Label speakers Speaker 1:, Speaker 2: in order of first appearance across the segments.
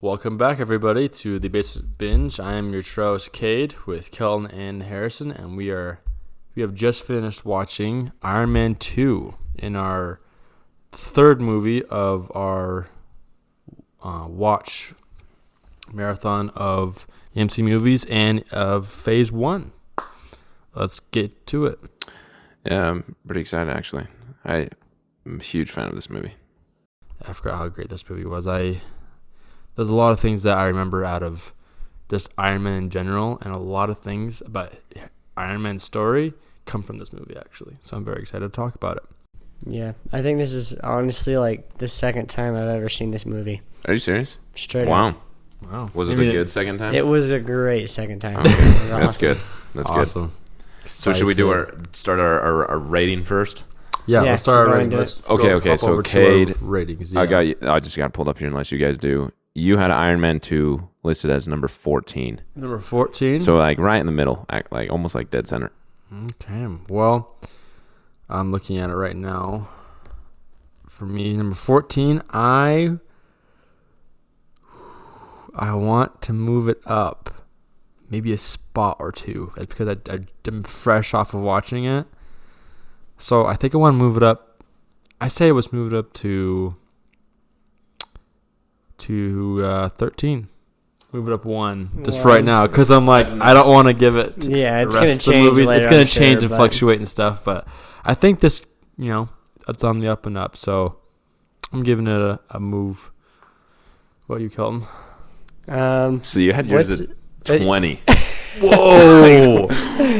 Speaker 1: Welcome back, everybody, to the Basement Binge. I am your host, Cade, with Kelton and Harrison, and we have just finished watching Iron Man 2 in our third movie of our watch marathon of MCU movies and of Phase 1. Let's get to it.
Speaker 2: Yeah, I'm pretty excited, actually. I'm a huge fan of this movie.
Speaker 1: I forgot how great this movie was. There's a lot of things that I remember out of just Iron Man in general, and a lot of things about Iron Man's story come from this movie, actually. So I'm very excited to talk about it.
Speaker 3: Yeah, I think this is honestly like the second time I've ever seen this movie.
Speaker 2: Are you serious?
Speaker 3: Straight
Speaker 2: Wow.
Speaker 3: up.
Speaker 1: Wow.
Speaker 2: Was it a good second time?
Speaker 3: It was a great second time.
Speaker 2: Okay.
Speaker 3: It was
Speaker 2: That's
Speaker 3: awesome.
Speaker 2: good. That's
Speaker 1: Awesome.
Speaker 2: good. So should we do start our rating first?
Speaker 1: Yeah,
Speaker 3: Yeah,
Speaker 1: let's start
Speaker 3: go
Speaker 1: our
Speaker 3: into
Speaker 1: rating.
Speaker 3: it.
Speaker 1: Let's
Speaker 2: Okay,
Speaker 1: go
Speaker 2: so
Speaker 1: over to
Speaker 2: Cade,
Speaker 1: our ratings.
Speaker 2: I
Speaker 1: Yeah.
Speaker 2: just got it pulled up here unless you guys do. You had Iron Man 2 listed as number 14.
Speaker 1: Number 14.
Speaker 2: So like right in the middle, like almost like dead center.
Speaker 1: Okay. Well, I'm looking at it right now. For me, number 14, I want to move it up maybe a spot or two. That's because I'm fresh off of watching it. So I think I want to move it up. I say it was moved up to 13. Move it up one just right now because I'm like, I don't want to give it to
Speaker 3: Yeah,
Speaker 1: the
Speaker 3: it's going to
Speaker 1: rest of the
Speaker 3: change
Speaker 1: movies.
Speaker 3: later,
Speaker 1: It's going
Speaker 3: I'm
Speaker 1: to change
Speaker 3: sure,
Speaker 1: and
Speaker 3: but-
Speaker 1: fluctuate and stuff, but I think this, it's on the up and up. So I'm giving it a move. What you, Kelton?
Speaker 2: So you had yours at 20.
Speaker 1: Whoa!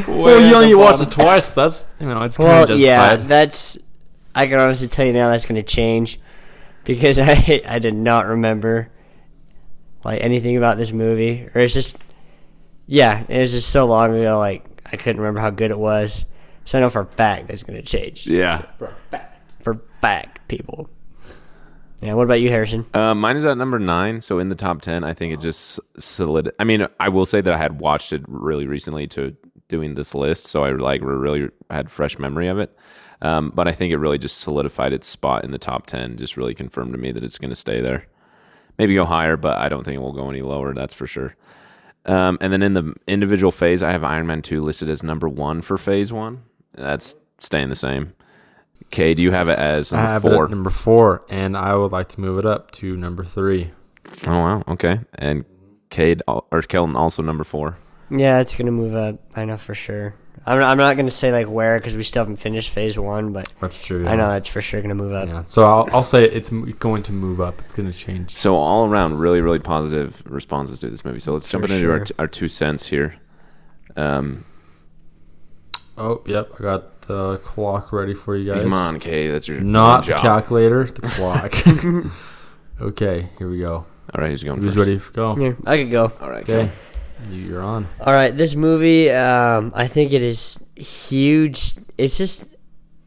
Speaker 1: Well, you only watched it twice. That's it's kind of
Speaker 3: Well,
Speaker 1: justified.
Speaker 3: yeah, I can honestly tell you now that's going to change because I did not remember like anything about this movie, or it was just so long ago, like I couldn't remember how good it was. So I know for a fact that's going to change.
Speaker 2: Yeah.
Speaker 3: For fact, people. Yeah, what about you, Harrison?
Speaker 2: Mine is at number 9, so in the top 10. I think it just solid. I mean, I will say that I had watched it really recently to doing this list, so I really had fresh memory of it. But I think it really just solidified its spot in the top 10. Just really confirmed to me that it's going to stay there. Maybe go higher, but I don't think it will go any lower. That's for sure. And then in the individual phase, I have Iron Man 2 listed as number 1 for Phase 1. That's staying the same. Cade, you have it as number 4.
Speaker 1: I have it at number 4, and I would like to move it up to number 3.
Speaker 2: Oh, wow. Okay. And Kelton also number 4.
Speaker 3: Yeah, it's going to move up. I know for sure. I'm not going to say like where because we still haven't finished Phase 1, but
Speaker 1: That's true. Yeah.
Speaker 3: I know that's for sure going to move up.
Speaker 1: Yeah. So I'll say it's going to move up. It's going to change.
Speaker 2: So all around, really, really positive responses to this movie. So let's jump into
Speaker 3: sure.
Speaker 2: our 2 cents here.
Speaker 1: Oh, yep. I got the clock ready for you guys.
Speaker 2: Come on, Cade. That's your
Speaker 1: Not the
Speaker 2: job.
Speaker 1: calculator, the clock. Okay, here we go.
Speaker 2: All right, who's going
Speaker 1: Who's
Speaker 2: first?
Speaker 1: ready to go?
Speaker 3: Yeah, I could go.
Speaker 2: All right,
Speaker 1: Okay. You're on.
Speaker 3: All right, this movie, I think it is huge. It's just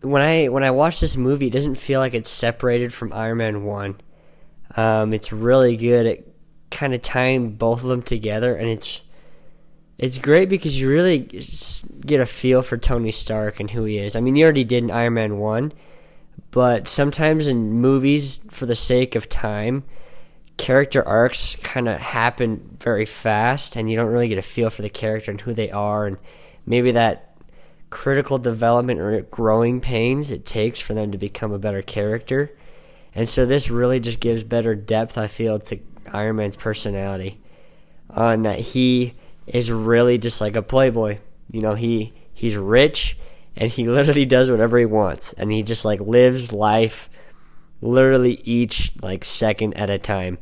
Speaker 3: when I watch this movie, it doesn't feel like it's separated from Iron Man 1. It's really good at kind of tying both of them together, and it's great because you really get a feel for Tony Stark and who he is. I mean, you already did in Iron Man 1, but sometimes in movies, for the sake of time, character arcs kind of happen very fast, and you don't really get a feel for the character and who they are, and maybe that critical development or growing pains it takes for them to become a better character. And so this really just gives better depth, I feel, to Iron Man's personality, on that he is really just like a playboy. He's rich, and he literally does whatever he wants, and he just like lives life literally each like second at a time.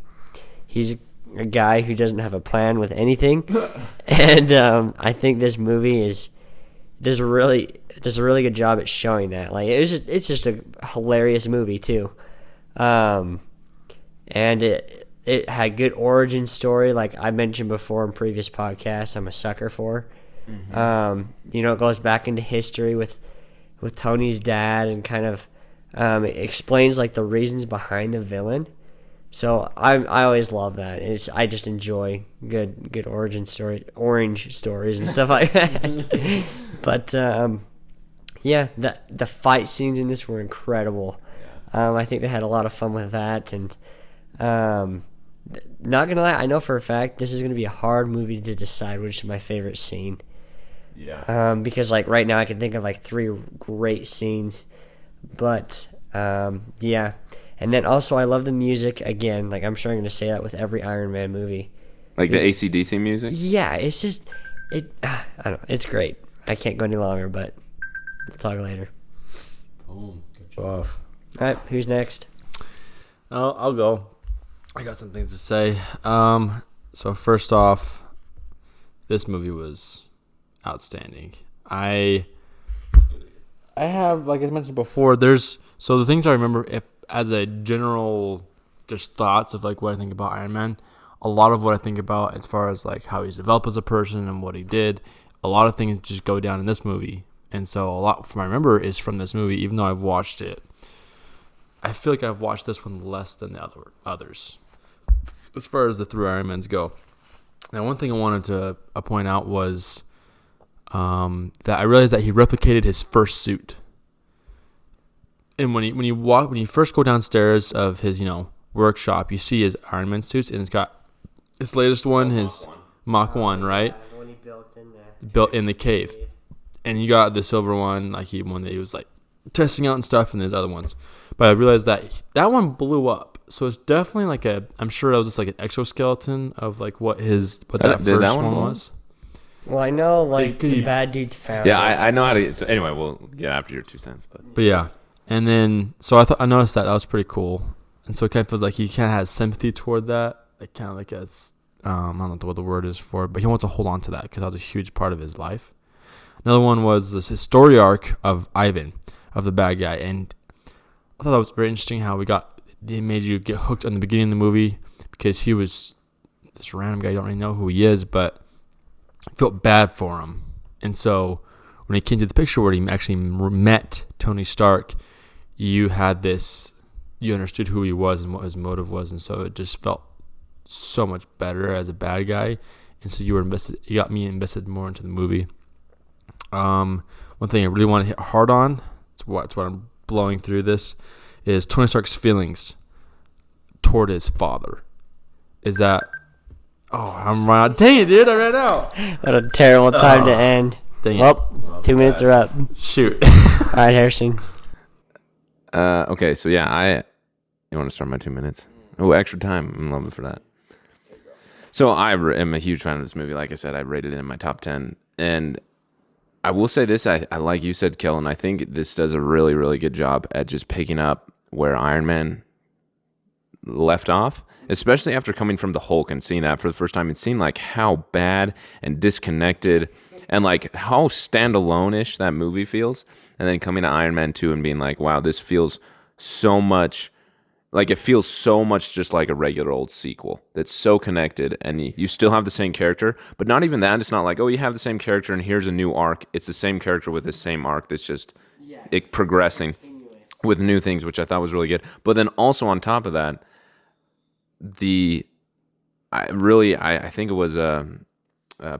Speaker 3: He's a guy who doesn't have a plan with anything, and I think this movie does a really good job at showing that. Like it's just a hilarious movie too, and it had good origin story, like I mentioned before in previous podcasts. I'm a sucker for. Mm-hmm. It goes back into history with Tony's dad and kind of it explains like the reasons behind the villain. So I always love that. I just enjoy good orange stories and stuff like that. But yeah, the fight scenes in this were incredible. I think they had a lot of fun with that, and Not gonna lie, I know for a fact this is gonna be a hard movie to decide which is my favorite scene.
Speaker 2: Yeah.
Speaker 3: Because like right now I can think of like 3 great scenes, but yeah. And then also I love the music again. Like I'm sure I'm gonna say that with every Iron Man movie.
Speaker 2: Like the AC/DC music.
Speaker 3: Yeah, it's just I don't know. It's great. I can't go any longer, but we'll talk later.
Speaker 1: Boom. Good job.
Speaker 3: All right, who's next?
Speaker 1: I'll go. I got some things to say. So first off, this movie was outstanding. I have, like I mentioned before, so the things I remember, if as a general just thoughts of like what I think about Iron Man, a lot of what I think about as far as like how he's developed as a person and what he did, a lot of things just go down in this movie. And so a lot from I remember is from this movie, even though I've watched it. I feel like I've watched this one less than the others as far as the 3 Iron Mans go. Now, one thing I wanted to point out was that I realized that he replicated his first suit. And when you first go downstairs of his workshop, you see his Iron Man suits, and it's got his latest one, his Mach 1, right?
Speaker 3: The one he
Speaker 1: Built in the cave. And you got the silver one, like one that he was like testing out and stuff, and there's other ones. But I realized that one blew up. So it's definitely like I'm sure that was just like an exoskeleton of like what that first one was.
Speaker 3: Well, I know like the bad dudes found it.
Speaker 2: Yeah, I know how to. So anyway, we'll get after your 2 cents.
Speaker 1: But yeah, and then so I noticed that was pretty cool, and so it kind of feels like he kind of has sympathy toward that, like kind of like as I don't know what the word is for it, but he wants to hold on to that because that was a huge part of his life. Another one was his story arc of Ivan, of the bad guy, and I thought that was very interesting how they made you get hooked on the beginning of the movie because he was this random guy. You don't really know who he is, but I felt bad for him. And so when he came to the picture where he actually met Tony Stark, you understood who he was and what his motive was, and so it just felt so much better as a bad guy. And so you got me invested more into the movie. One thing I really want to hit hard on, it's what I'm blowing through this, is Tony Stark's feelings toward his father. Is that... Oh, I'm running out. Dang it, dude, I ran out.
Speaker 3: What a terrible time to end.
Speaker 1: Dang it.
Speaker 3: Well, 2 minutes are up.
Speaker 1: Shoot.
Speaker 3: All right, Harrison.
Speaker 2: Okay, so yeah, you want to start my 2 minutes? Oh, extra time. I'm loving for that. So I am a huge fan of this movie. Like I said, I rated it in my top 10. And I will say this, I like you said, Kellen, I think this does a really, really good job at just picking up where Iron Man left off, especially after coming from the Hulk and seeing that for the first time and seeing like how bad and disconnected and like how standalone-ish that movie feels. And then coming to Iron Man 2 and being like, wow, this feels so much... Like, it feels so much just like a regular old sequel that's so connected, and you still have the same character, but not even that. It's not like, oh, you have the same character, and here's a new arc. It's the same character with the same arc that's just progressing with new things, which I thought was really good. But then also on top of that, I think it was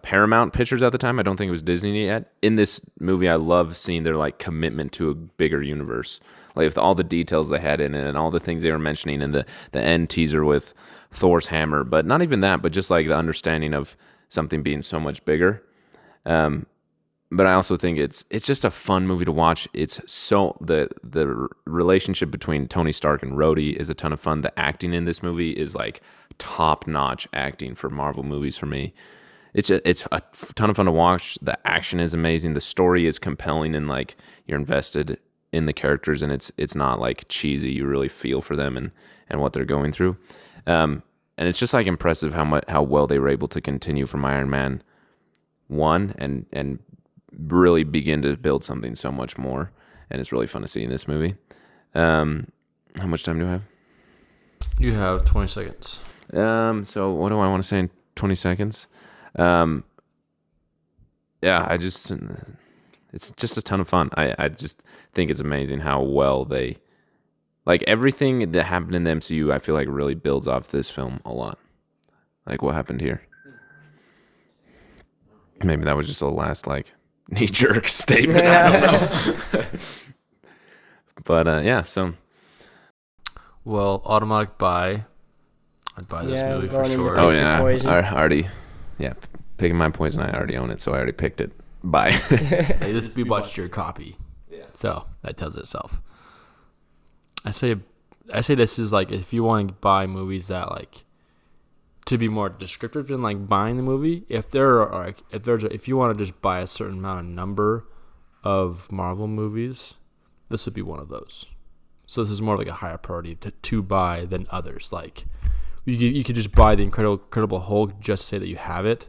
Speaker 2: Paramount Pictures at the time. I don't think it was Disney yet. In this movie, I love seeing their like commitment to a bigger universe. Like with all the details they had in it and all the things they were mentioning in the end teaser with Thor's hammer, but not even that, but just like the understanding of something being so much bigger. But I also think it's just a fun movie to watch. It's so the relationship between Tony Stark and Rhodey is a ton of fun. The acting in this movie is like top-notch acting for Marvel movies for me. It's a ton of fun to watch. The action is amazing. The story is compelling and like you're invested in the characters, and it's not like cheesy. You really feel for them and what they're going through. And it's just like impressive how well they were able to continue from Iron Man 1 and really begin to build something so much more. And it's really fun to see in this movie. How much time do I have?
Speaker 1: You have 20 seconds.
Speaker 2: So what do I want to say in 20 seconds? It's just a ton of fun. I just think it's amazing how well they... Like, everything that happened in the MCU, I feel like really builds off this film a lot. Like, what happened here? Maybe that was just a last, like, knee-jerk statement. I don't know. But, yeah, so...
Speaker 1: Well, automatic buy. I'd buy this
Speaker 3: Yeah,
Speaker 1: movie for
Speaker 3: going into
Speaker 1: sure.
Speaker 3: Pick
Speaker 2: Oh
Speaker 3: your
Speaker 2: yeah,
Speaker 3: poison.
Speaker 2: I already, yeah, picking my poison. I already own it, so I already picked it. Bye.
Speaker 1: Hey, we watched your copy, so that tells itself. I say this is like if you want to buy movies that like to be more descriptive than like buying the movie. If you want to just buy a certain amount of number of Marvel movies, this would be one of those. So this is more like a higher priority to buy than others. Like you could just buy the Incredible Hulk just to say that you have it,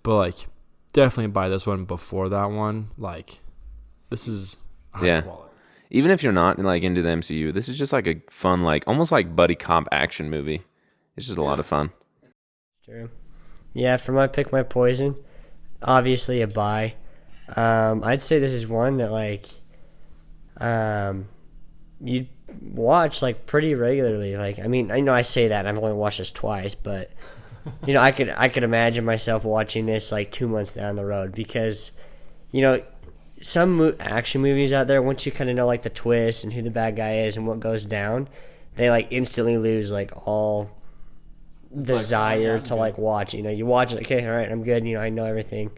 Speaker 1: but like definitely buy this one before that one. Like this is high quality.
Speaker 2: Even if you're not like into the MCU, this is just like a fun, like almost like buddy cop action movie. It's just a lot of fun.
Speaker 3: True. Yeah, for my pick my poison, obviously a buy. I'd say this is one that like you'd watch like pretty regularly. Like I mean, I know I say that I've only watched this twice, but you know, I could imagine myself watching this like 2 months down the road because, you know, some action movies out there, once you kind of know like the twist and who the bad guy is and what goes down, they like instantly lose like all desire to like watch. You know, you watch it, okay, all right, I'm good. You know, I know everything,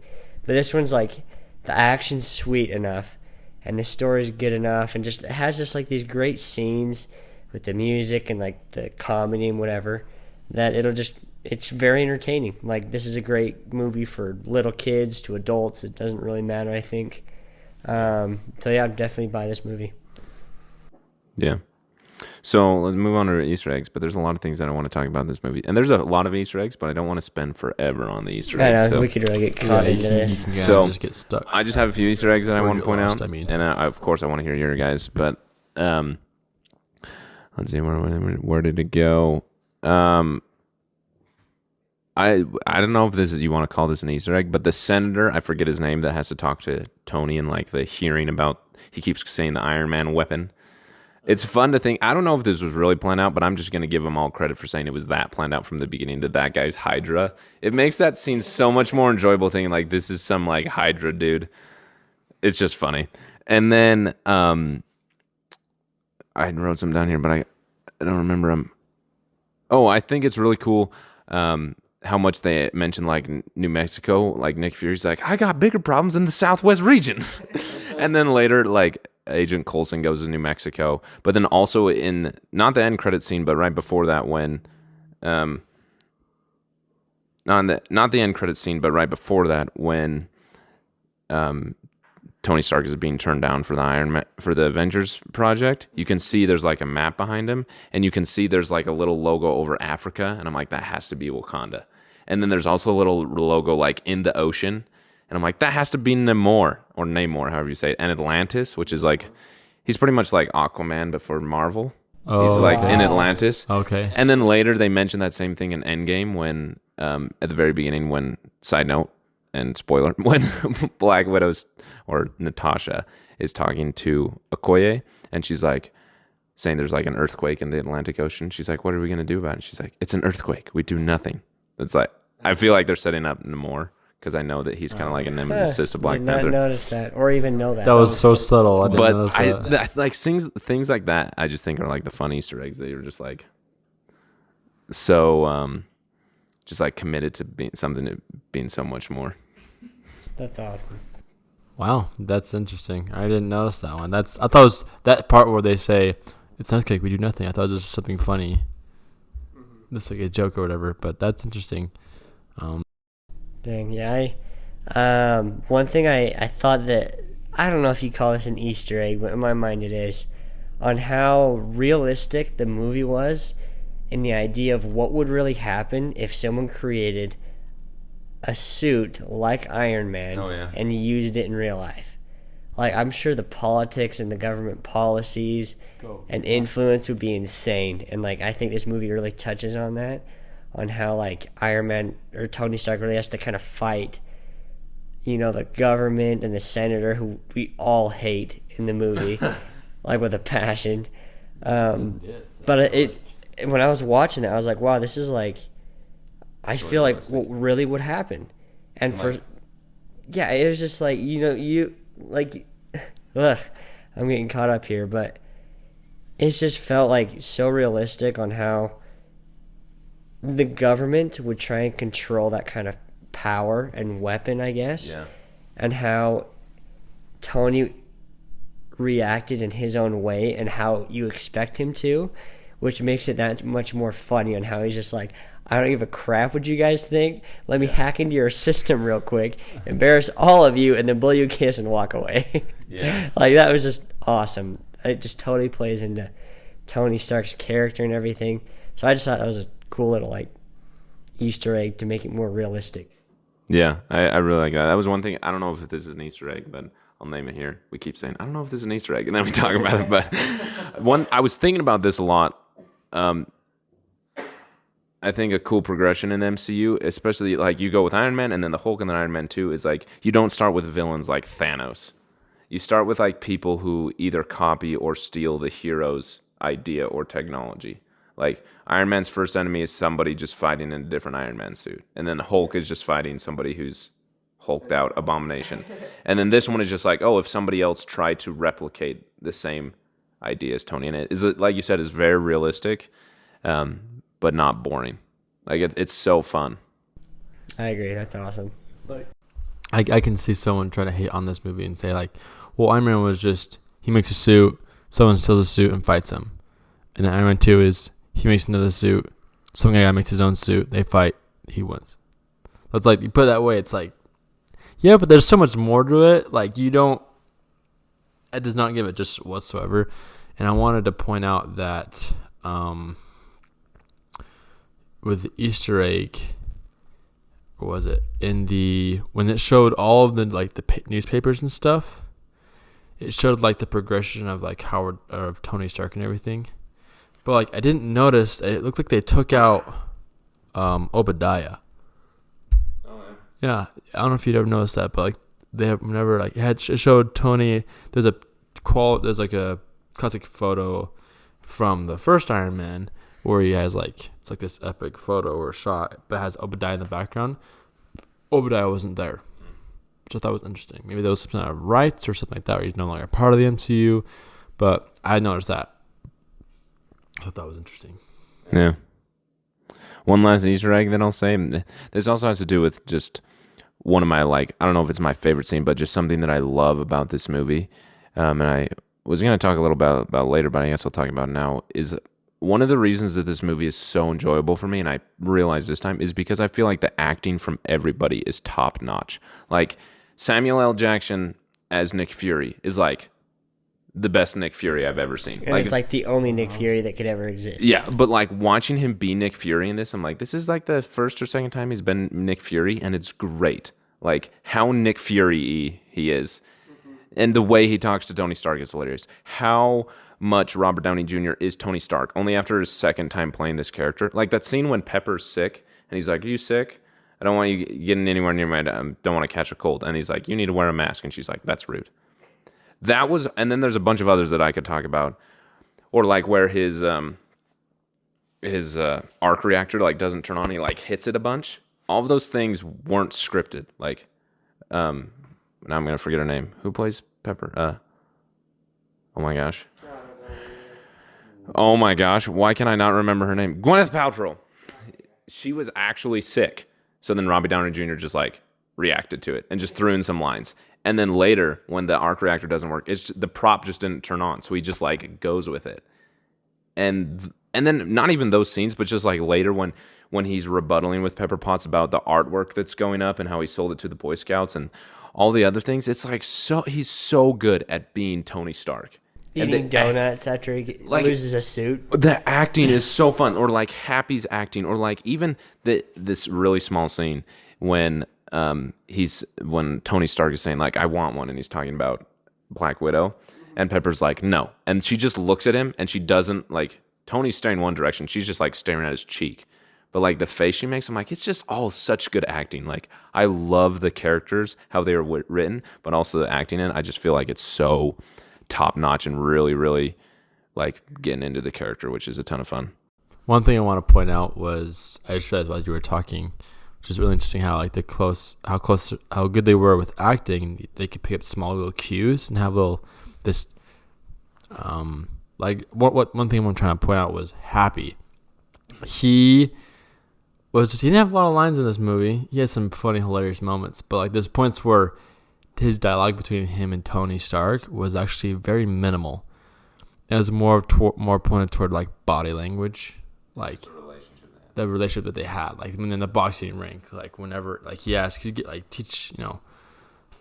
Speaker 3: but this one's like the action's sweet enough, and the story's good enough, and just it has just like these great scenes with the music and like the comedy and whatever that it's very entertaining. Like this is a great movie for little kids to adults. It doesn't really matter, I think. So yeah, I'd definitely buy this movie.
Speaker 2: Yeah. So let's move on to Easter eggs. But there's a lot of things that I want to talk about in this movie, and there's a lot of Easter eggs, but I don't want to spend forever on the Easter
Speaker 3: I
Speaker 2: eggs.
Speaker 3: know,
Speaker 2: So
Speaker 3: we could really get caught into this.
Speaker 2: So,
Speaker 1: just get stuck.
Speaker 2: I just have a few Easter eggs that I
Speaker 1: Or
Speaker 2: want to
Speaker 1: get
Speaker 2: point
Speaker 1: lost,
Speaker 2: out.
Speaker 1: I mean.
Speaker 2: And of course I want to hear your guys. But let's see, where did it go? I don't know if this is, you want to call this an Easter egg, but the senator, I forget his name, that has to talk to Tony and like the hearing about, he keeps saying the Iron Man weapon. It's fun to think, I don't know if this was really planned out, but I'm just going to give him all credit for saying it was that planned out from the beginning, that guy's Hydra. It makes that scene so much more enjoyable, thinking like this is some like Hydra dude. It's just funny. And then I wrote some down here, but I don't remember them. Oh, I think it's really cool how much they mentioned like New Mexico. Like Nick Fury's like, I got bigger problems in the Southwest region. And then later, like Agent Coulson goes to New Mexico. But then also in, not the end credit scene, but right before that when, not the end credit scene, but right before that when Tony Stark is being turned down for the Avengers project, you can see there's like a map behind him, and you can see there's like a little logo over Africa, and I'm like, that has to be Wakanda. And then there's also a little logo like in the ocean, and I'm like, that has to be Namor, or Namor, however you say it, and Atlantis, which is like, he's pretty much like Aquaman, but for Marvel. He's like in Atlantis.
Speaker 1: Okay.
Speaker 2: And then later they mentioned that same thing in Endgame when, at the very beginning, when, side note, and spoiler, when Black Widow's, or Natasha, is talking to Okoye, and she's like saying there's like an earthquake in the Atlantic Ocean. She's like, what are we going to do about it? She's like, it's an earthquake. We do nothing. It's like, I feel like they're setting up Namor, because I know that he's kind of like a nemesis of Black
Speaker 3: Did
Speaker 2: Panther.
Speaker 3: not notice that, or even know that.
Speaker 1: That was so subtle. I didn't
Speaker 2: But
Speaker 1: notice that.
Speaker 2: like things like that, I just think are like the fun Easter eggs that you're just like so just like committed to being something, to being so much more.
Speaker 3: That's awesome.
Speaker 1: Wow, that's interesting. I didn't notice that one. I thought it was that part where they say it's not cake, we do nothing. I thought it was just something funny, just like a joke or whatever. But that's interesting.
Speaker 3: Dang, yeah. One thing I thought that, I don't know if you call this an Easter egg, but in my mind it is, on how realistic the movie was, and the idea of what would really happen if someone created a suit like Iron Man and used it in real life. Like, I'm sure the politics and the government policies and influence would be insane. And like, I think this movie really touches on that, on how like Iron Man or Tony Stark really has to kind of fight, you know, the government and the senator who we all hate in the movie, like with a passion. But it when I was watching it, I was like, wow, this is like, I feel like what really would happen. And for, yeah, it was just like, you know, you, like, ugh, I'm getting caught up here, but it just felt like so realistic on how the government would try and control that kind of power and weapon, I guess.
Speaker 2: Yeah.
Speaker 3: And how Tony reacted in his own way and how you expect him to, which makes it that much more funny, on how he's just like, I don't give a crap what you guys think. Let me hack into your system real quick, embarrass all of you, and then blow you a kiss and walk away.
Speaker 2: Yeah.
Speaker 3: Like, that was just awesome. It just totally plays into Tony Stark's character and everything. So I just thought that was a cool little, like, Easter egg to make it more realistic.
Speaker 2: Yeah, I really like that. That was one thing. I don't know if this is an Easter egg, but I'll name it here. We keep saying, I don't know if this is an Easter egg, and then we talk about it. But I was thinking about this a lot. I think a cool progression in the MCU, especially like you go with Iron Man and then the Hulk and then Iron Man 2, is like you don't start with villains like Thanos. You start with like people who either copy or steal the hero's idea or technology. Like Iron Man's first enemy is somebody just fighting in a different Iron Man suit. And then Hulk is just fighting somebody who's hulked out abomination. And then this one is just like, oh, if somebody else tried to replicate the same idea as Tony. And it is, like you said, is very realistic. But not boring. Like it's so fun.
Speaker 3: I agree. That's awesome.
Speaker 1: I can see someone trying to hate on this movie and say like, well, Iron Man was just, he makes a suit, someone steals a suit and fights him. And then Iron Man 2 is, he makes another suit, some guy makes his own suit, they fight, he wins. So it's like, you put it that way, it's like, yeah, but there's so much more to it. Like it does not give it just whatsoever. And I wanted to point out that, with the Easter egg, what was it? When it showed all of the like the newspapers and stuff, it showed like the progression of like of Tony Stark and everything. But like I didn't notice, it looked like they took out Obadiah. Oh yeah. I don't know if you'd ever noticed that, but like they have never like it showed Tony. There's like a classic photo from the first Iron Man where he has like, it's like this epic photo or shot, but it has Obadiah in the background. Obadiah wasn't there, which I thought was interesting. Maybe there was something out of rights or something like that, where he's no longer part of the MCU, but I noticed that. I thought that was interesting.
Speaker 2: Yeah. One last Easter egg that I'll say, this also has to do with just one of my, like, I don't know if it's my favorite scene, but just something that I love about this movie, and I was going to talk a little about later, but I guess I'll talk about it now, is one of the reasons that this movie is so enjoyable for me, and I realized this time, is because I feel like the acting from everybody is top notch. Like Samuel L. Jackson as Nick Fury is like the best Nick Fury I've ever seen.
Speaker 3: And
Speaker 2: like,
Speaker 3: it's like the only Nick Fury that could ever exist.
Speaker 2: Yeah, but like watching him be Nick Fury in this, I'm like, this is like the first or second time he's been Nick Fury, and it's great. Like how Nick Fury he is. And the way he talks to Tony Stark is hilarious. How much Robert Downey Jr. is Tony Stark, only after his second time playing this character. Like that scene when Pepper's sick, and he's like, are you sick? I don't want you getting anywhere near my, don't want to catch a cold. And he's like, you need to wear a mask. And she's like, that's rude. That was, and then there's a bunch of others that I could talk about. Or like where his arc reactor like doesn't turn on, he like hits it a bunch. All of those things weren't scripted. Like, now I'm going to forget her name. Who plays Pepper? Oh my gosh. Oh my gosh, why can I not remember her name? Gwyneth Paltrow. She was actually sick. So then Robbie Downey Jr. just like reacted to it and just threw in some lines. And then later, when the arc reactor doesn't work, the prop just didn't turn on. So he just like goes with it. And then not even those scenes, but just like later when he's rebuttaling with Pepper Potts about the artwork that's going up and how he sold it to the Boy Scouts and all the other things. It's like he's so good at being Tony Stark.
Speaker 3: Eating donuts after he loses a suit.
Speaker 2: The acting is so fun. Or like Happy's acting. Or like even this really small scene when Tony Stark is saying like, I want one. And he's talking about Black Widow. And Pepper's like, no. And she just looks at him and she doesn't like, Tony's staring one direction. She's just like staring at his cheek. But like the face she makes, I'm like, it's just all such good acting. Like I love the characters, how they were written, but also the acting in it. I just feel like it's so top notch and really, really like getting into the character, which is a ton of fun.
Speaker 1: One thing I want to point out was I just realized while you were talking, which is really interesting how like how good they were with acting. They could pick up small little cues and have one thing I'm trying to point out was Happy. He was just, he didn't have a lot of lines in this movie. He had some funny, hilarious moments, but like there's points where his dialogue between him and Tony Stark was actually very minimal. It was more pointed toward like body language, like the relationship that they had, like when in the boxing rink, like whenever like he asked, could you get like teach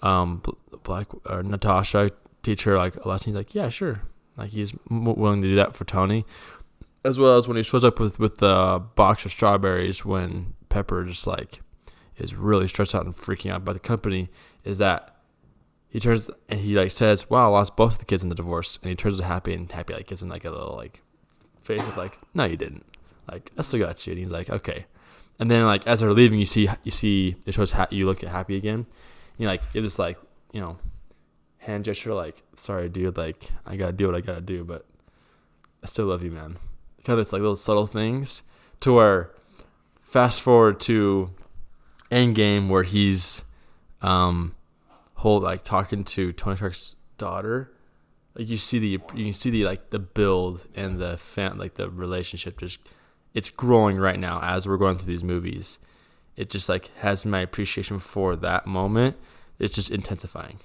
Speaker 1: Black or Natasha, teach her like a lesson. He's like, yeah, sure. Like he's willing to do that for Tony, as well as when he shows up with the box of strawberries when Pepper just like is really stressed out and freaking out about the company. Is that he turns and he like says, "Wow, I lost both of the kids in the divorce," and he turns to Happy and Happy like gives him like a little like face of like, "No, you didn't. Like I still got you." And he's like, "Okay." And then like as they're leaving, you see it shows you look at Happy again. You like give this like hand gesture like, "Sorry, dude. Like I gotta do what I gotta do, but I still love you, man." Kind of it's like little subtle things to where fast forward to Endgame where he's talking to Tony Stark's daughter. Like you can see like the build and the the relationship just it's growing right now as we're going through these movies. It just like has my appreciation for that moment. It's just intensifying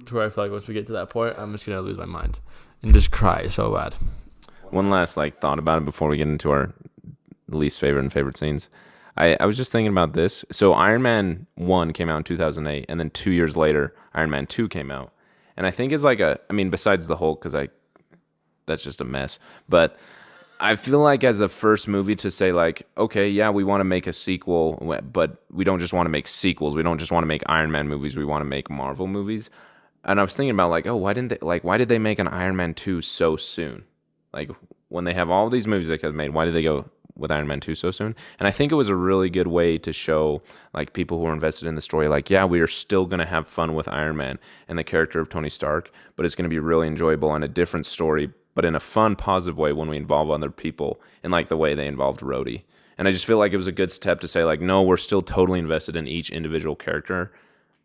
Speaker 1: to where I feel like once we get to that point, I'm just gonna lose my mind and just cry so bad.
Speaker 2: One last thought about it before we get into our least favorite and favorite scenes. I was just thinking about this. So Iron Man 1 came out in 2008, and then 2 years later, Iron Man 2 came out. And I think it's like besides the Hulk, because that's just a mess. But I feel like as a first movie to say like, okay, yeah, we want to make a sequel, but we don't just want to make sequels. We don't just want to make Iron Man movies. We want to make Marvel movies. And I was thinking about like, oh, why did they make an Iron Man 2 so soon? Like when they have all these movies they could have made, why did they go with Iron Man 2 so soon? And I think it was a really good way to show like people who are invested in the story, like, yeah, we are still going to have fun with Iron Man and the character of Tony Stark, but it's going to be really enjoyable and a different story, but in a fun, positive way when we involve other people in like the way they involved Rhodey. And I just feel like it was a good step to say like, no, we're still totally invested in each individual character,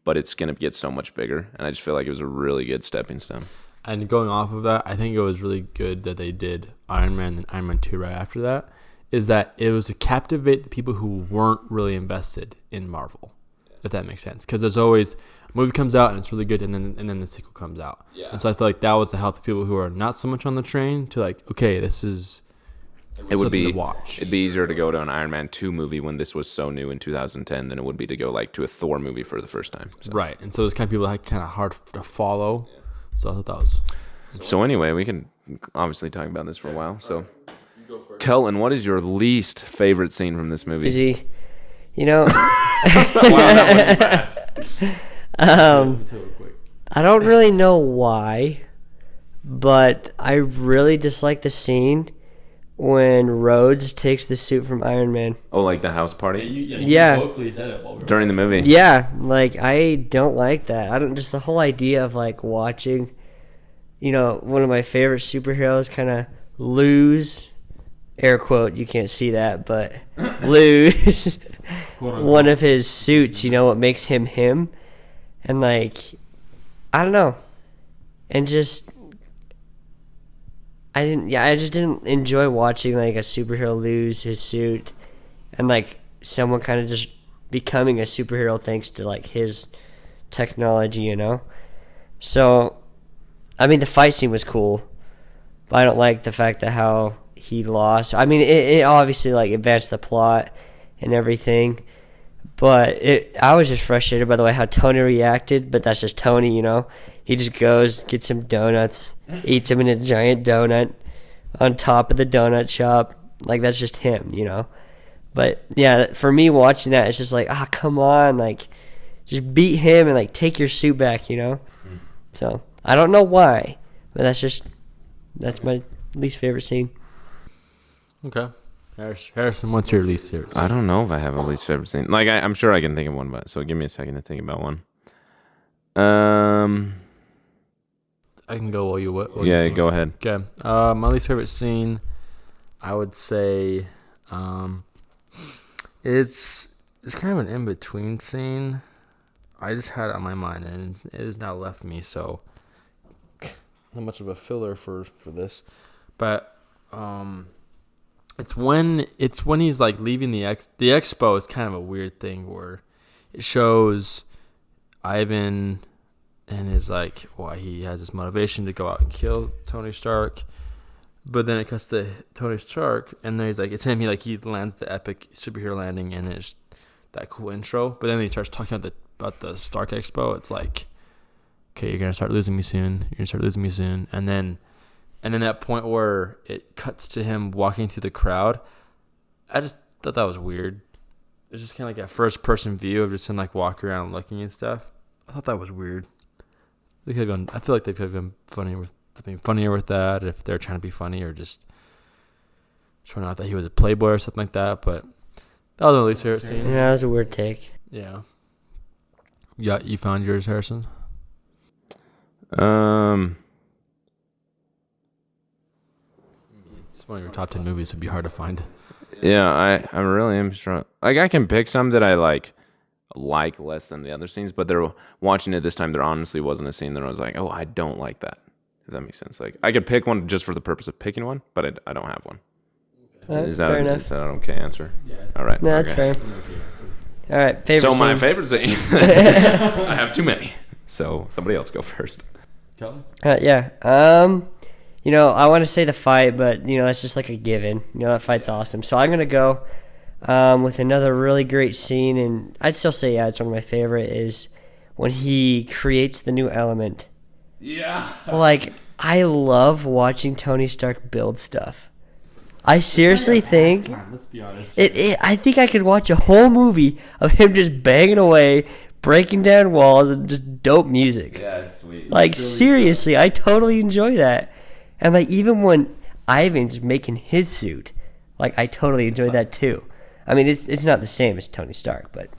Speaker 2: but it's going to get so much bigger. And I just feel like it was a really good stepping stone.
Speaker 1: And going off of that, I think it was really good that they did Iron Man and Iron Man 2 right after that, is that it was to captivate the people who weren't really invested in Marvel, if that makes sense. Because there's always, a movie comes out and it's really good, and then the sequel comes out. Yeah. And so I feel like that was to help the people who are not so much on the train to like, okay, this is something to watch.
Speaker 2: It'd be easier to go to an Iron Man 2 movie when this was so new in 2010 than it would be to go like to a Thor movie for the first time. So.
Speaker 1: Right. And so it's kind of people that kind of hard to follow. Yeah. So I thought that was...
Speaker 2: So anyway, we can obviously talk about this for a while. So, Kelton, what is your least favorite scene from this movie?
Speaker 3: Easy.
Speaker 2: Wow, that was fast.
Speaker 3: I don't really know why, but I really dislike the scene when Rhodes takes the suit from Iron Man.
Speaker 2: Oh, like the house party?
Speaker 3: Yeah.
Speaker 2: During the movie?
Speaker 3: Yeah, like I don't like that. I don't, just the whole idea of like watching, one of my favorite superheroes kind of lose, air quote, you can't see that, but lose one of his suits, what makes him him. And like, I don't know. And just... I just didn't enjoy watching like a superhero lose his suit and like someone kind of just becoming a superhero thanks to like his technology, So, I mean, the fight scene was cool, but I don't like the fact that how he lost. I mean, it obviously like advanced the plot and everything, but I was just frustrated by the way how Tony reacted, but that's just Tony, He just goes, gets some donuts, eats them in a giant donut on top of the donut shop. Like, that's just him, But, yeah, for me watching that, it's just like, come on. Like, just beat him and, like, take your suit back, So, I don't know why, but that's my least favorite scene.
Speaker 1: Okay. Harrison, what's your least favorite scene?
Speaker 2: I don't know if I have a least favorite scene. Like, I'm sure I can think of one, but so give me a second to think about one.
Speaker 1: I can go while you
Speaker 2: go ahead.
Speaker 1: Okay. My least favorite scene, I would say, it's kind of an in between scene. I just had it on my mind and it has now left me. So not much of a filler for this, but It's when he's like leaving the expo is kind of a weird thing where it shows Ivan and his like why he has this motivation to go out and kill Tony Stark, but then it cuts to Tony Stark and then he's like it's him. He lands the epic superhero landing and it's that cool intro. But then he starts talking about the Stark Expo. It's like, okay, you're gonna start losing me soon. And then that point where it cuts to him walking through the crowd, I just thought that was weird. It's just kind of like a first-person view of just him like walking around looking and stuff. I thought that was weird. I feel like they could have been funnier with that if they're trying to be funny or just showing out that he was a playboy or something like that. But that was my least favorite scene.
Speaker 3: Yeah, that was a weird take.
Speaker 1: Yeah. Yeah, you found yours, Harrison? It's one of your top 10 movies. It'd be hard to find.
Speaker 2: Yeah, I really am strong. Like, I can pick some that I like less than the other scenes, but they're watching it this time. There honestly wasn't a scene that I was like, oh, I don't like that. If that makes sense. Like, I could pick one just for the purpose of picking one, but I don't have one. Is that an okay answer? Yeah. All right.
Speaker 3: No, that's fair. All right, favorite scene.
Speaker 2: My favorite scene. I have too many. So somebody else go first.
Speaker 3: Yeah. I want to say the fight, but that's just like a given. That fight's awesome. So I'm gonna go with another really great scene, and I'd still say it's one of my favorite. Is when he creates the new element.
Speaker 2: Yeah.
Speaker 3: Like, I love watching Tony Stark build stuff. I seriously think,
Speaker 1: let's be honest.
Speaker 3: I think I could watch a whole movie of him just banging away, breaking down walls, and just dope music.
Speaker 2: Yeah, it's sweet.
Speaker 3: Like,
Speaker 2: it's really
Speaker 3: seriously, cool. I totally enjoy that. And, like, even when Ivan's making his suit, like, I totally enjoy that too. I mean, it's not the same as Tony Stark, but,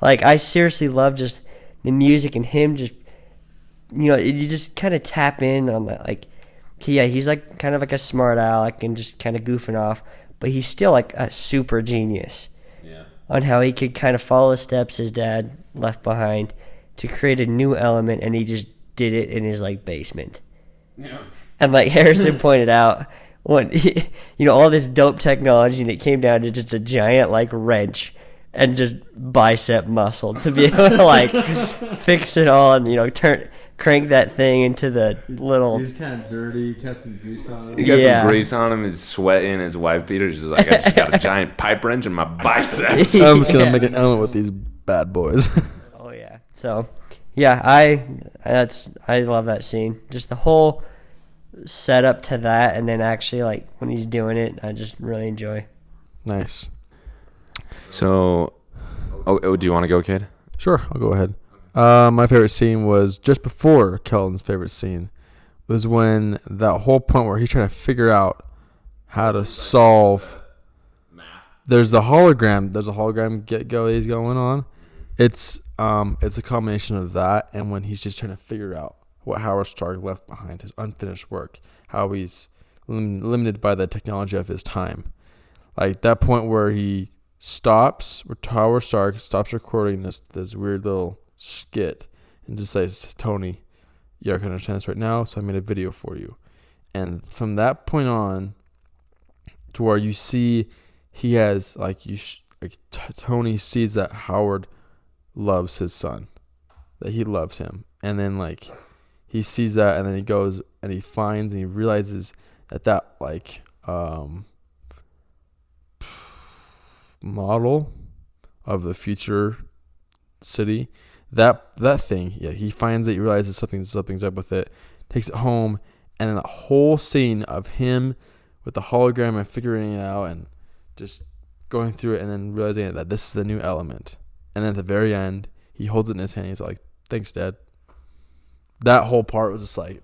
Speaker 3: like, I seriously love just the music and him just, you just kind of tap in on that, like, he's like kind of like a smart aleck and just kind of goofing off, but he's still like a super genius on how he could kind of follow the steps his dad left behind to create a new element, and he just did it in his like basement. Yeah. And like Harrison pointed out, when all this dope technology, and it came down to just a giant like wrench and just bicep muscle to be able to like fix it all and crank that thing into the little.
Speaker 1: He's kind of dirty. Got some grease on him.
Speaker 2: He got some grease on him. He's sweating. His wife beater's just like, I just got a giant pipe wrench in my biceps.
Speaker 1: I'm just gonna make an element with these bad boys.
Speaker 3: Oh yeah. So yeah, I love that scene. Just the whole setup to that, and then actually like when he's doing it, I just really enjoy.
Speaker 1: Nice.
Speaker 2: So, do you want to go, kid?
Speaker 1: Sure, I'll go ahead. My favorite scene was just before Kelton's favorite scene. Was when that whole point where he's trying to figure out how to solve. There's a hologram get-go he's going on. It's a combination of that and when he's just trying to figure out what Howard Stark left behind, his unfinished work, how he's limited by the technology of his time. Like that point where Howard Stark stops recording this weird little skit and just says, Tony, you're going to understand this right now, so I made a video for you. And from that point on to where you see he has, Tony sees that Howard loves his son, that he loves him. And then, he sees that, and then he goes and he finds and he realizes that model of the future city, that thing, he finds it, he realizes something's up with it, takes it home, and then the whole scene of him with the hologram and figuring it out and just going through it and then realizing that this is the new element. And then at the very end, he holds it in his hand, he's like, thanks, Dad. That whole part was just like,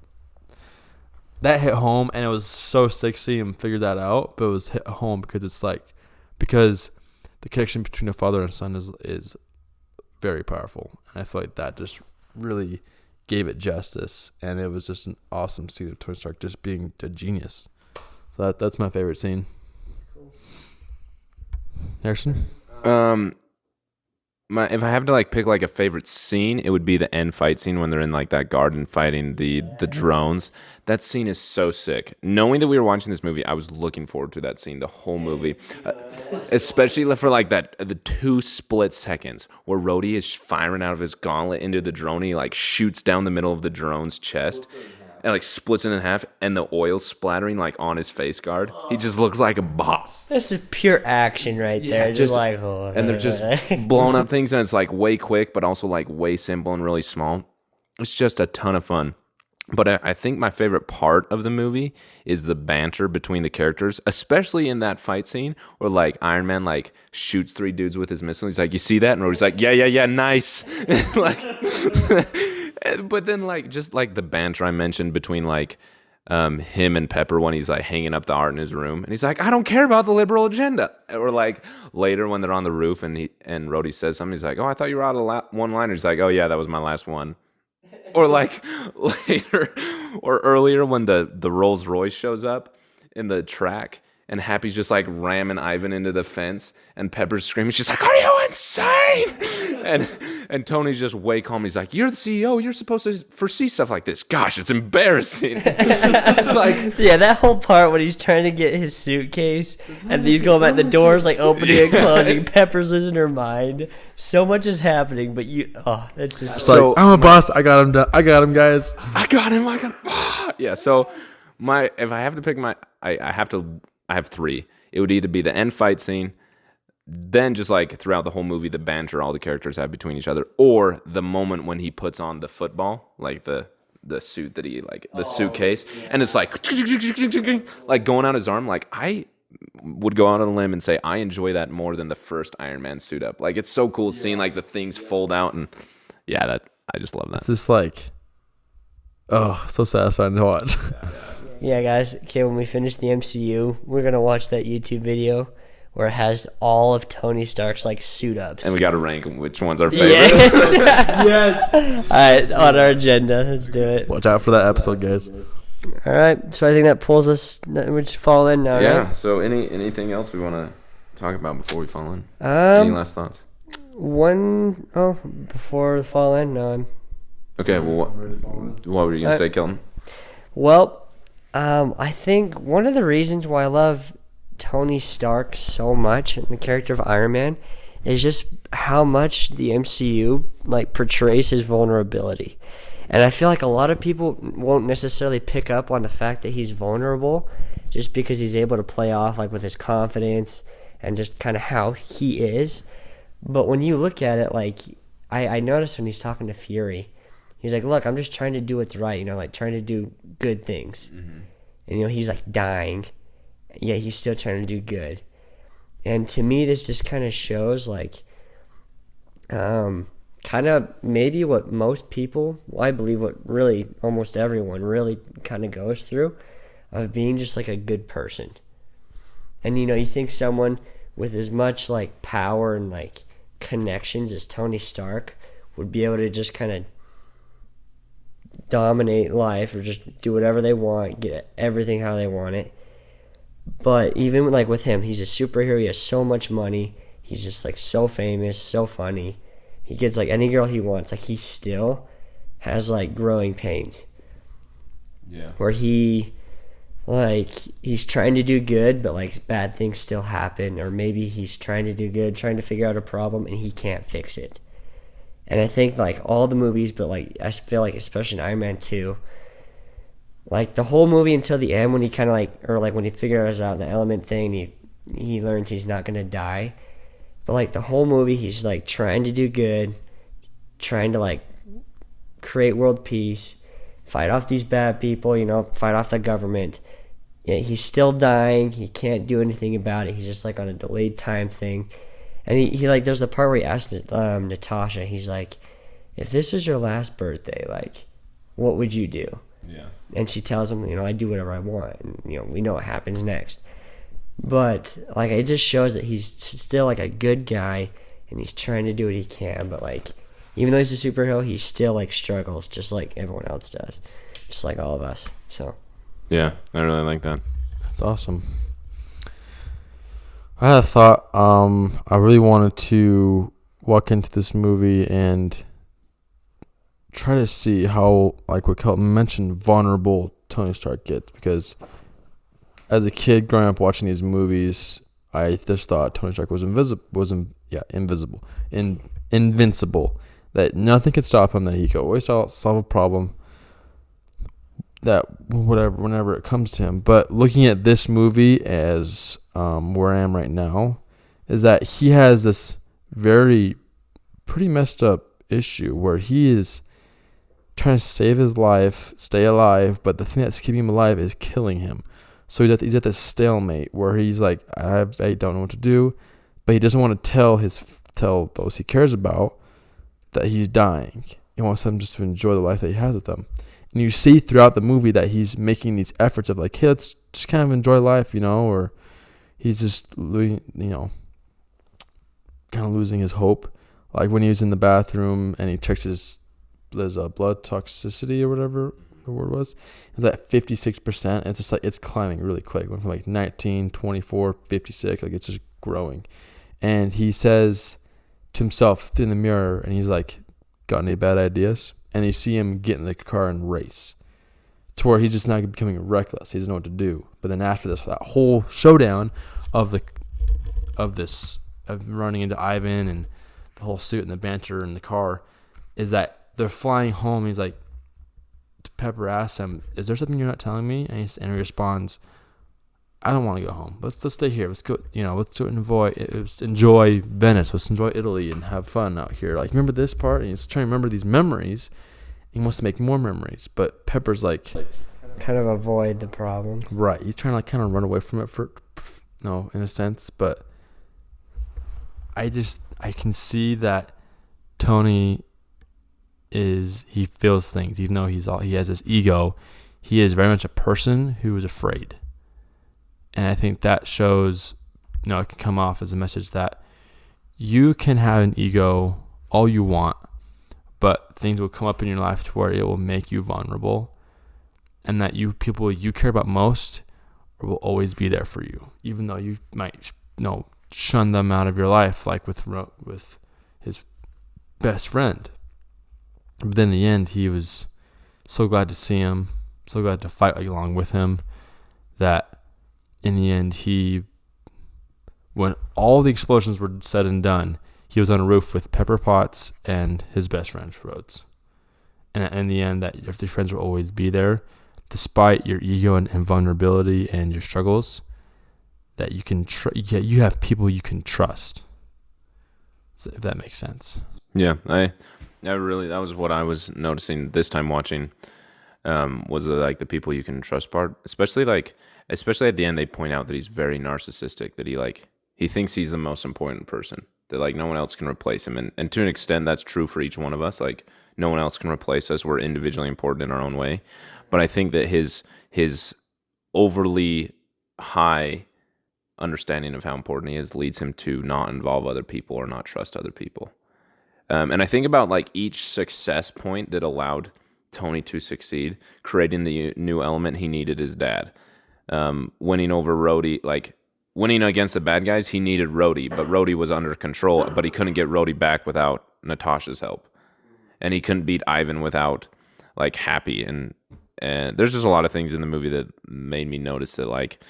Speaker 1: that hit home, and it was so sick seeing him figure that out, but it was hit home because the connection between a father and son is very powerful. And I feel like that just really gave it justice, and it was just an awesome scene of Tony Stark just being a genius. So that's my favorite scene. Harrison?
Speaker 2: if I have to like pick like a favorite scene, it would be the end fight scene when they're in like that garden fighting the drones. That scene is so sick. Knowing that we were watching this movie, I was looking forward to that scene the whole movie, especially for like the 2 split seconds where Rhodey is firing out of his gauntlet into the drone. He like shoots down the middle of the drone's chest and like splits it in half, and the oil splattering like on his face guard. He just looks like a boss.
Speaker 3: This is pure action right there. Just like, oh,
Speaker 2: and they're just blowing up things, and it's like way quick, but also like way simple and really small. It's just a ton of fun. But I think my favorite part of the movie is the banter between the characters, especially in that fight scene where like Iron Man like shoots 3 dudes with his missile. He's like, "You see that?" And Rhodey's like, "Yeah, nice." Like, but then like just like the banter I mentioned between like him and Pepper when he's like hanging up the art in his room, and he's like, "I don't care about the liberal agenda." Or like later when they're on the roof and Rhodey says something, he's like, "Oh, I thought you were out of one-liner." He's like, "Oh yeah, that was my last one." Or like later or earlier when the Rolls Royce shows up in the track and Happy's just like ramming Ivan into the fence and Pepper's screaming. She's like, "Are you insane?" And Tony's just way calm. He's like, "You're the CEO. You're supposed to foresee stuff like this. Gosh, it's embarrassing." It's like,
Speaker 3: yeah, that whole part when he's trying to get his suitcase and he's going back, the doors like opening and closing. Pepper's losing her mind. So much is happening, but that's just
Speaker 1: so. I'm a boss. I got him. I got him, guys.
Speaker 2: I got him. Yeah. So if I have to pick I have 3. It would either be the end fight scene, then just like throughout the whole movie, the banter all the characters have between each other, or the moment when he puts on the football, like the suit that he like the suitcase, and it's like going out his arm. Like I would go out on a limb and say I enjoy that more than the first Iron Man suit up. Like it's so cool seeing like the things fold out, and that I just love that.
Speaker 1: It's just like, so satisfying to watch.
Speaker 3: Yeah, guys. Okay, when we finish the MCU, we're gonna watch that YouTube video where it has all of Tony Stark's like suit ups,
Speaker 2: and we got to rank which one's our favorite.
Speaker 3: Yes. Yes. All right, on our agenda, let's do it.
Speaker 1: Watch out for that episode, guys.
Speaker 3: All right, so I think that pulls us. We just fall in now.
Speaker 2: Yeah.
Speaker 3: Right?
Speaker 2: So anything else we want to talk about before we fall in? Any last thoughts?
Speaker 3: Before the fall in, no.
Speaker 2: Okay. Well, what were you gonna say, Kelton?
Speaker 3: Well, I think one of the reasons why I love Tony Stark so much and the character of Iron Man is just how much the MCU like portrays his vulnerability. And I feel like a lot of people won't necessarily pick up on the fact that he's vulnerable just because he's able to play off like with his confidence and just kind of how he is. But when you look at it, like I noticed when he's talking to Fury, he's like, "Look, I'm just trying to do what's right, like trying to do good things." Mm-hmm. And he's like dying, yet he's still trying to do good. And to me, this just kind of shows like kind of maybe what most people, I believe what really almost everyone really kind of goes through, of being just like a good person. And you think someone with as much like power and like connections as Tony Stark would be able to just kind of dominate life or just do whatever they want, get everything how they want it. But even like with him, he's a superhero. He has so much money. He's just like so famous, so funny. He gets like any girl he wants. Like he still has like growing pains.
Speaker 2: Yeah.
Speaker 3: Where he's trying to do good, but like bad things still happen. Or maybe he's trying to do good, trying to figure out a problem, and he can't fix it. And I think like all the movies, but like I feel like especially in Iron Man 2, like the whole movie until the end when he kind of like, or like when he figures out the element thing, he learns he's not going to die. But like the whole movie, he's like trying to do good, trying to like create world peace, fight off these bad people, fight off the government. Yet he's still dying. He can't do anything about it. He's just like on a delayed time thing. And he like, there's a part where he asked Natasha, he's like, "If this was your last birthday, like, what would you do?"
Speaker 2: Yeah.
Speaker 3: And she tells him, I do whatever I want. And, we know what happens next. But, like, it just shows that he's still, like, a good guy, and he's trying to do what he can. But, like, even though he's a superhero, he still, like, struggles just like everyone else does. Just like all of us. So.
Speaker 2: Yeah, I really like that.
Speaker 1: That's awesome. I had a thought. I really wanted to walk into this movie and try to see how, like what Kelton mentioned, vulnerable Tony Stark gets. Because as a kid growing up watching these movies, I just thought Tony Stark was invincible. That nothing could stop him. That he could always solve a problem. That whenever it comes to him. But looking at this movie as where I am right now, is that he has this pretty messed up issue where he is trying to save his life, stay alive, but the thing that's keeping him alive is killing him. So he's at this stalemate where he's like, I don't know what to do, but he doesn't want to tell those he cares about that he's dying. He wants them just to enjoy the life that he has with them. And you see throughout the movie that he's making these efforts of like, hey, let's just kind of enjoy life, or he's just, kind of losing his hope. Like when he was in the bathroom and he checks his blood toxicity or whatever the word was, it's at 56%. And it's just like, it's climbing really quick. It went from like 19, 24, 56, like it's just growing. And he says to himself in the mirror, and he's like, got any bad ideas? And you see him get in the car and race to where he's just now becoming reckless. He doesn't know what to do. But then after this, that whole showdown of running into Ivan and the whole suit and the banter in the car, is that they're flying home. He's like, Pepper asks him, is there something you're not telling me? And he responds, I don't want to go home. Let's stay here. Let's go. Let's enjoy Venice. Let's enjoy Italy and have fun out here. Like, remember this part? And he's trying to remember these memories. He wants to make more memories, but Pepper's like
Speaker 3: kind of avoid the problem.
Speaker 1: Right. He's trying to kind of run away from it in a sense. But I can see that Tony he feels things, even though he has this ego. He is very much a person who is afraid. And I think that shows, it can come off as a message that you can have an ego all you want, but things will come up in your life to where it will make you vulnerable, and that people you care about most will always be there for you, even though you might, shun them out of your life, like with his best friend. But then in the end, he was so glad to see him, so glad to fight along with him, that in the end, when all the explosions were said and done, he was on a roof with Pepper Potts and his best friend, Rhodes. And in the end, that if your friends will always be there, despite your ego and vulnerability and your struggles, that you can you have people you can trust. So if that makes sense.
Speaker 2: Yeah, I really, that was what I was noticing this time watching, was like the people you can trust part, especially at the end. They point out that he's very narcissistic, that he thinks he's the most important person, that like no one else can replace him, and to an extent that's true for each one of us. Like no one else can replace us. We're individually important in our own way. But I think that his overly high understanding of how important he is leads him to not involve other people or not trust other people. And I think about like each success point that allowed Tony to succeed, creating the new element he needed his dad. Winning over Rhodey, like winning against the bad guys, he needed Rhodey, but Rhodey was under control, but he couldn't get Rhodey back without Natasha's help. And he couldn't beat Ivan without like Happy. And there's just a lot of things in the movie that made me notice that like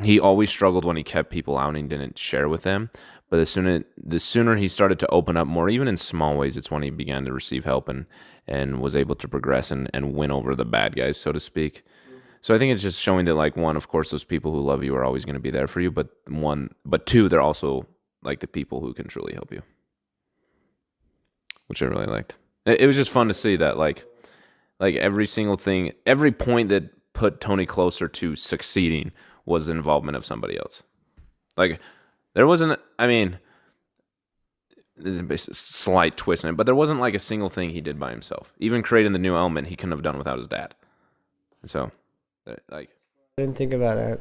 Speaker 2: he always struggled when he kept people out and he didn't share with them. But the sooner he started to open up more, even in small ways, it's when he began to receive help and was able to progress and win over the bad guys, so to speak. So I think it's just showing that, like, one, of course, those people who love you are always going to be there for you, but two, they're also like the people who can truly help you, which I really liked. It was just fun to see that, like every single thing, every point that put Tony closer to succeeding was the involvement of somebody else. Like, there wasn't, I mean, there's a slight twist in it, but there wasn't like a single thing he did by himself. Even creating the new element, he couldn't have done without his dad. So, like,
Speaker 3: I didn't think about that.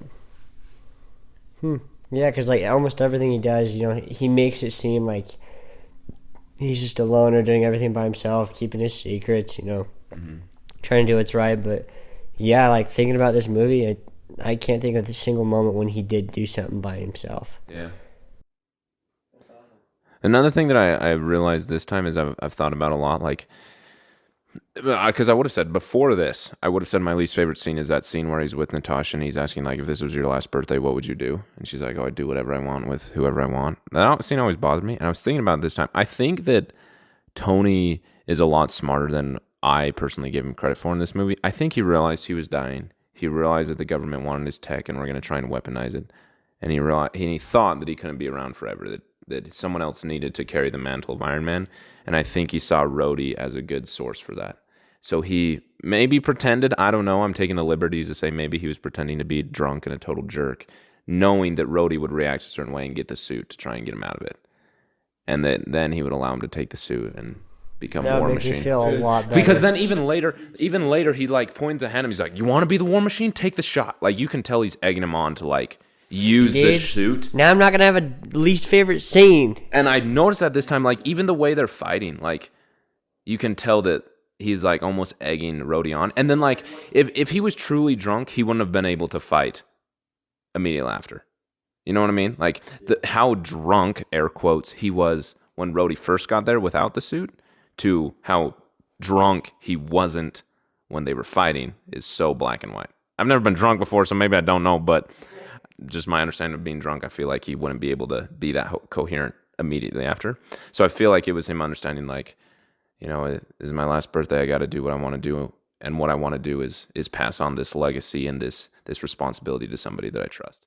Speaker 3: Yeah, because like almost everything he does, he makes it seem like he's just a loner doing everything by himself, keeping his secrets, trying to do what's right. But yeah, like thinking about this movie, I can't think of a single moment when he did do something by himself.
Speaker 2: Yeah. Another thing that I realized this time is I've thought about a lot, like, because I would have said before this, I would have said my least favorite scene is that scene where he's with Natasha and he's asking, like, if this was your last birthday, what would you do? And she's like, oh, I'd do whatever I want with whoever I want. That scene always bothered me. And I was thinking about it this time. I think that Tony is a lot smarter than I personally give him credit for in this movie. I think he realized he was dying. He realized that the government wanted his tech and we're going to try and weaponize it. And he thought that he couldn't be around forever, that someone else needed to carry the mantle of Iron Man. And I think he saw Rhodey as a good source for that. So he maybe pretended, I don't know, I'm taking the liberties to say maybe he was pretending to be drunk and a total jerk, knowing that Rhodey would react a certain way and get the suit to try and get him out of it. And then he would allow him to take the suit and become War Machine.
Speaker 3: Me feel a lot better.
Speaker 2: Because then even later he like points at him, he's like, you want to be the War Machine? Take the shot. Like you can tell he's egging him on to like use the suit.
Speaker 3: Now I'm not going to have a least favorite scene.
Speaker 2: And I noticed that this time, like even the way they're fighting, like you can tell that he's like almost egging Rhodey on. And then like if he was truly drunk, he wouldn't have been able to fight immediately after. You know what I mean? Like how drunk, air quotes, he was when Rhodey first got there without the suit to how drunk he wasn't when they were fighting is so black and white. I've never been drunk before, so maybe I don't know, but just my understanding of being drunk, I feel like he wouldn't be able to be that coherent immediately after. So I feel like it was him understanding, like, you know, it is my last birthday. I got to do what I want to do, and what I want to do is pass on this legacy and this responsibility to somebody that I trust.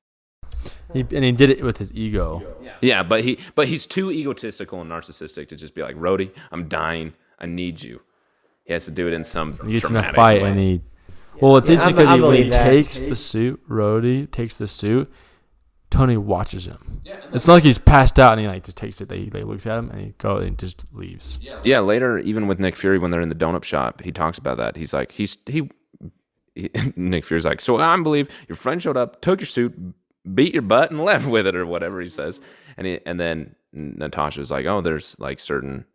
Speaker 1: He did it with his ego.
Speaker 2: Yeah, but he's too egotistical and narcissistic to just be like, Rhodey, I'm dying. I need you. He has to do it in some
Speaker 1: He gets in a
Speaker 2: dramatic
Speaker 1: fight
Speaker 2: way.
Speaker 1: and he. Well, it's interesting because when he takes
Speaker 3: that.
Speaker 1: the suit, Rhodey takes the suit. Tony watches him. It's not like he's passed out and he like just takes it. He looks at him and he goes and just leaves.
Speaker 2: Yeah, later, even with Nick Fury, when they're in the donut shop, he talks about that. He's like, Nick Fury's like, so I believe your friend showed up, took your suit, beat your butt, and left with it, or whatever he says. And then Natasha's like, oh, there's like certain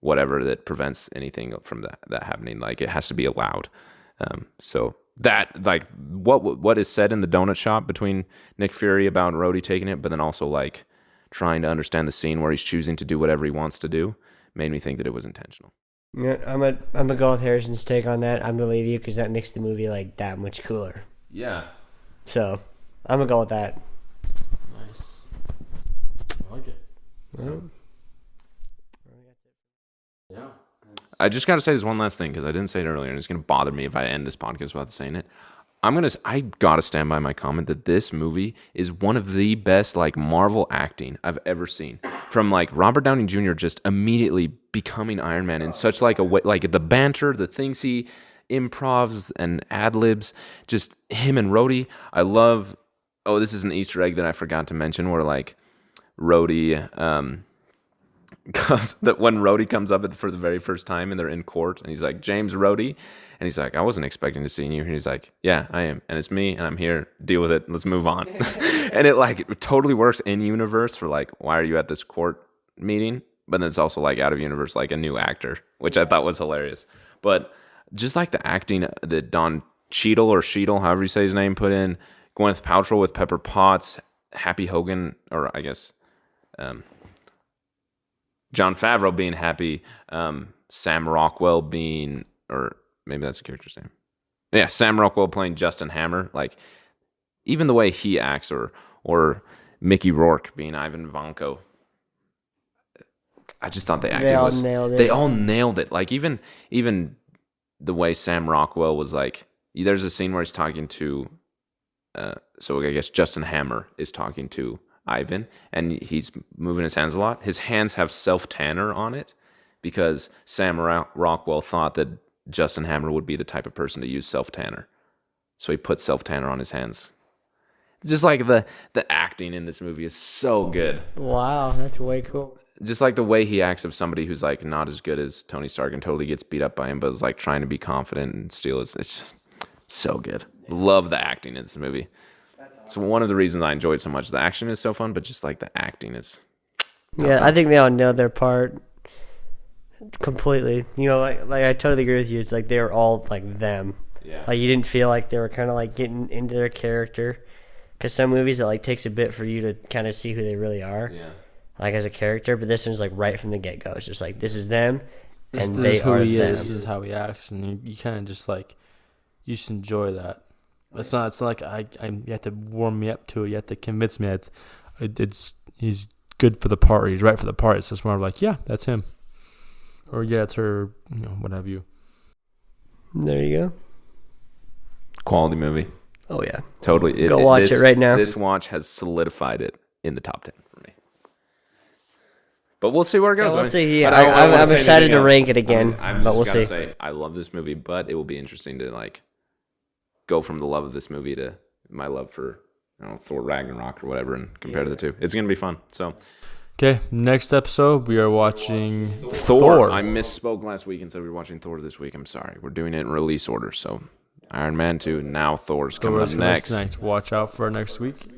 Speaker 2: whatever that prevents anything from that happening. Like it has to be allowed. So that like what is said in the donut shop between Nick Fury about Rhodey taking it, but then also like trying to understand the scene where he's choosing to do whatever he wants to do, made me think that it was intentional.
Speaker 3: Yeah, I'm gonna go with Harrison's take on that. I'm gonna leave you because that makes the movie like that much cooler.
Speaker 2: Yeah.
Speaker 3: So I'm gonna go with that.
Speaker 1: Nice. I like it. Yeah.
Speaker 2: I just got to say this one last thing because I didn't say it earlier, and it's going to bother me if I end this podcast without saying it. I got to stand by my comment that this movie is one of the best like Marvel acting I've ever seen. From like Robert Downey Jr. just immediately becoming Iron Man in such like a way, like the banter, the things he improvs and ad-libs, just him and Rhodey. I love, this is an Easter egg that I forgot to mention where like Rhodey, that when Rhodey comes up for the very first time and they're in court and he's like, James Rhodey, and he's like, I wasn't expecting to see you, and he's like, yeah, I am, and it's me and I'm here, deal with it, let's move on. And it totally works in universe for like, why are you at this court meeting, but then it's also like out of universe, like a new actor, which I thought was hilarious. But just like the acting that Don Cheadle, however you say his name, put in, Gwyneth Paltrow with Pepper Potts, Happy Hogan, or I guess Jon Favreau being Happy, Sam Rockwell being, or maybe that's the character's name. Yeah, Sam Rockwell playing Justin Hammer. Like, even the way he acts, or Mickey Rourke being Ivan Vanko. I just thought the acting they all nailed it. Like, even the way Sam Rockwell was like, there's a scene where he's talking to, so I guess Justin Hammer is talking to Ivan, and he's moving his hands a lot. His hands have self-tanner on it because Sam Rockwell thought that Justin Hammer would be the type of person to use self-tanner. So he put self-tanner on his hands. Just like the acting in this movie is so good.
Speaker 3: Wow, that's way cool.
Speaker 2: Just like the way he acts of somebody who's like not as good as Tony Stark and totally gets beat up by him, but is like trying to be confident and steal it's just so good. Love the acting in this movie. It's one of the reasons I enjoy it so much. The action is so fun, but just like the acting is.
Speaker 3: Yeah, I think they all nailed their part completely. You know, like I totally agree with you. It's like they were all like them.
Speaker 2: Yeah.
Speaker 3: Like you didn't feel like they were kind of like getting into their character. Because some movies it like takes a bit for you to kind of see who they really are.
Speaker 2: Yeah.
Speaker 3: like as a character, but this one's like right from the get go. It's just like this is them, and
Speaker 1: This
Speaker 3: they
Speaker 1: is who
Speaker 3: are
Speaker 1: he
Speaker 3: them.
Speaker 1: is. This is how he acts, and you kind of just like you just enjoy that. It's not like you have to warm me up to it. You have to convince me it's he's good for the part. He's right for the part. It's just more like, yeah, that's him, or yeah, it's her. What have you.
Speaker 3: There you go.
Speaker 2: Quality movie.
Speaker 3: Oh yeah,
Speaker 2: Totally.
Speaker 3: Go watch it right now.
Speaker 2: This watch has solidified it in the top 10 for me. But we'll see where it goes.
Speaker 3: we'll see.
Speaker 2: But
Speaker 3: Yeah,
Speaker 2: I don't wanna
Speaker 3: I'm
Speaker 2: say
Speaker 3: excited
Speaker 2: anything
Speaker 3: to
Speaker 2: else.
Speaker 3: rank it again,
Speaker 2: I'm
Speaker 3: but
Speaker 2: just
Speaker 3: we'll
Speaker 2: gotta
Speaker 3: see.
Speaker 2: say I love this movie, but it will be interesting to like go from the love of this movie to my love for Thor Ragnarok or whatever, and compare the two. It's gonna be fun. So
Speaker 1: Okay, next episode we are watching
Speaker 2: Thor. I misspoke last week and said we were watching Thor this week. I'm sorry. We're doing it in release order. So Iron Man 2, now Thor's coming up next.
Speaker 1: Watch out for next week,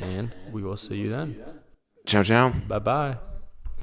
Speaker 1: and we will see you then.
Speaker 2: Ciao, ciao.
Speaker 1: Bye-bye.